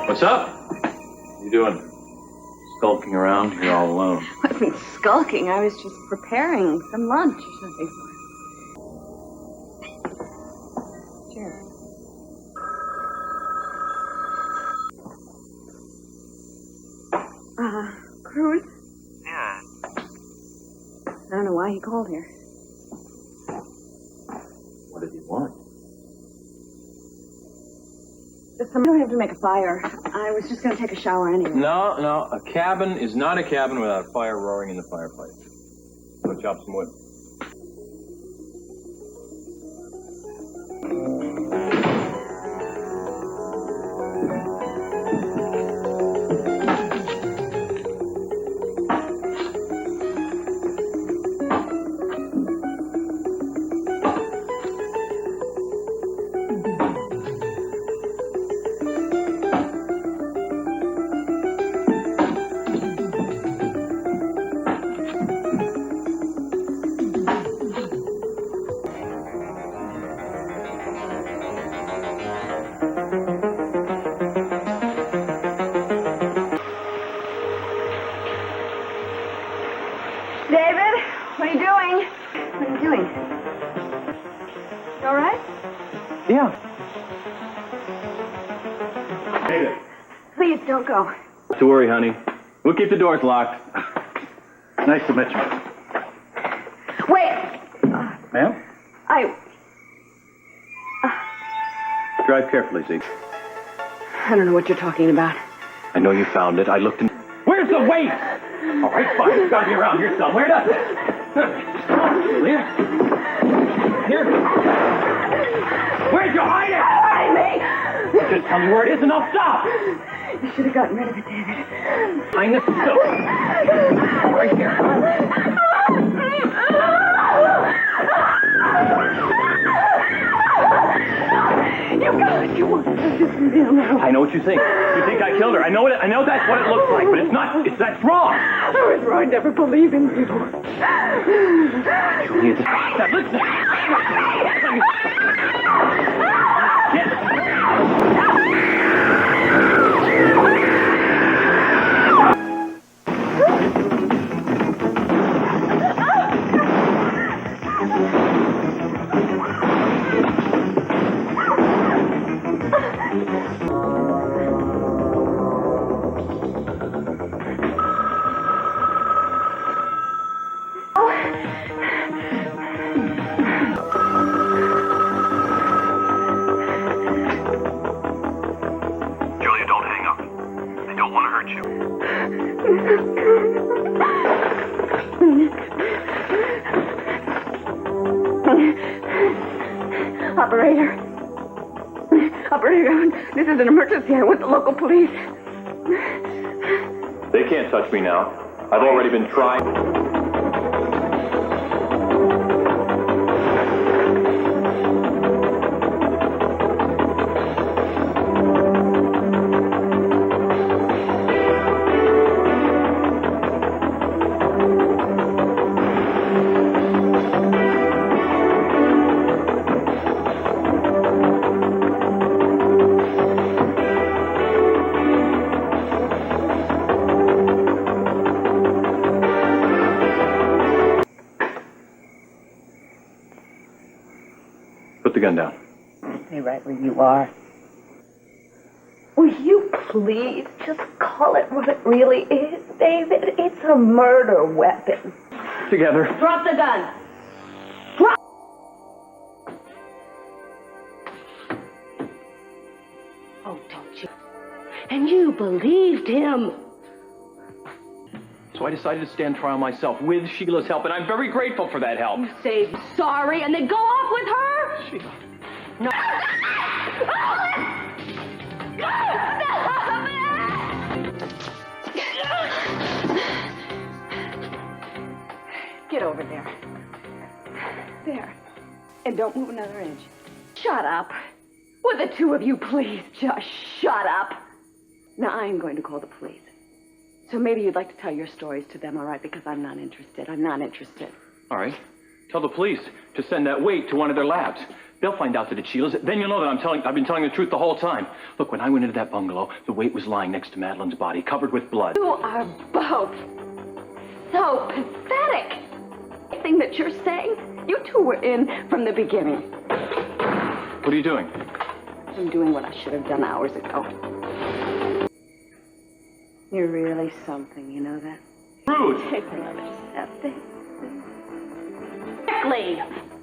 What's up? What are you doing? Skulking around here all alone? I wasn't skulking. I was just preparing some lunch or something. Cheers. Cruz? Yeah. I don't know why he called here. What did he want? I don't have to make a fire. I was just going to take a shower anyway. No. A cabin is not a cabin without a fire roaring in the fireplace. Go chop some wood. David, what are you doing? What are you doing? You all right? Yeah. David. Please don't go. Not to worry, honey. We'll keep the doors locked. Nice to meet you. Wait! Ma'am? Drive carefully, Zeke. I don't know what you're talking about. I know you found it. I looked in... Where's the weight? All right, fine. It's got to be around here somewhere, doesn't it? Here. Where'd you hide it? Hide me! Just tell me where it is and I'll stop. You should have gotten rid of it, David. Find the stuff. Right here. You want to just leave me alone. I know what you think. You think I killed her. I know that's what it looks like, but it's not. That's wrong. I was wrong. Never believe in you. Julia, now listen. Julia, don't hang up. I don't want to hurt you. Operator, this is an emergency. I want the local police. They can't touch me now. I've already been trying. Put the gun down. Stay right where you are. Will you please just call it what it really is, David? It's a murder weapon. Together. Drop the gun. Drop. Oh, don't you? And you believed him. So I decided to stand trial myself with Sheila's help, and I'm very grateful for that help. You say sorry and then go off with her? Sheila. No. Get over there. There. And don't move another inch. Shut up. Will the two of you please just shut up? Now, I am going to call the police. So maybe you'd like to tell your stories to them, all right? Because I'm not interested. I'm not interested. All right. Tell the police to send that weight to one of their labs. They'll find out that it's Sheila's. Then you'll know that I've been telling the truth the whole time. Look, when I went into that bungalow, the weight was lying next to Madeline's body, covered with blood. You are both so pathetic. Everything that you're saying, you two were in from the beginning. What are you doing? I'm doing what I should have done hours ago. You're really something, you know that? Rude! Take another step. Quickly!